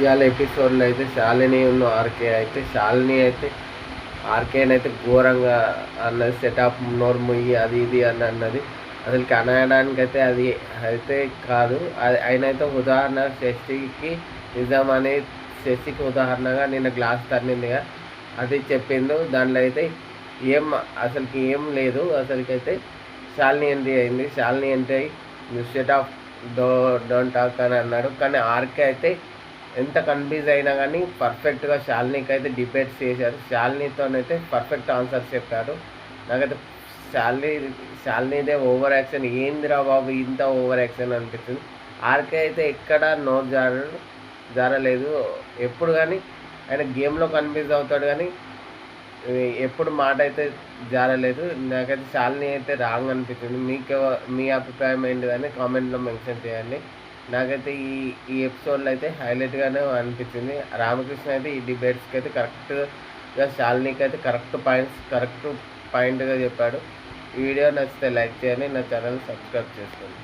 ఇవాళ ఎపిసోడ్లో అయితే శాలిని ఉన్న శాలిని అయితే ఆర్కేని అయితే ఘోరంగా అన్నది సెటప్ నోరు ముయ్యి అది ఇది అని అన్నది. అసలుకి అనడానికి అయితే అది అయితే కాదు. ఆయన అయితే ఉదాహరణ శశికి నిజమని శశికి ఉదాహరణగా నిన్న గ్లాస్ తన్నిందిగా అది చెప్పిండు. దాంట్లో అయితే అసలుకి ఏం లేదు. అసలుకైతే శాలిని ఎంట్రీ అయింది. శాలిని ఎంట్రీ అయ్యి you set off don't talk అని అన్నాడు. కానీ ఆర్కే అయితే ఎంత కన్ఫ్యూజ్ అయినా కానీ పర్ఫెక్ట్గా శాలినికి అయితే డిబేట్స్ చేశారు. శాలినితోనైతే పర్ఫెక్ట్ ఆన్సర్స్ చెప్పారు. నాకైతే శాలినిదే ఓవర్ యాక్షన్ ఏందిరా బాబు ఇంత ఓవర్ యాక్షన్ అనిపించింది. ఆర్కే అయితే ఎక్కడ నోరు జారలేదు. ఎప్పుడు కానీ ఆయన గేమ్లో కన్ఫ్యూజ్ అవుతాడు కానీ ఎప్పుడు మాట అయితే జారలేదు. నాకైతే శాలిని అయితే రాంగ్ అనిపించింది. మీ అభిప్రాయం ఏంటిదని కామెంట్లో మెన్షన్ చేయండి. నాకైతే ఈ ఎపిసోడ్లో అయితే హైలైట్గానే అనిపించింది. రామకృష్ణ అయితే ఈ డిబేట్స్కి అయితే కరెక్ట్గా శాలినికి అయితే కరెక్ట్ పాయింట్గా చెప్పాడు. ఈ వీడియో నచ్చితే లైక్ చేయండి. నా ఛానల్ సబ్స్క్రైబ్ చేసుకోండి.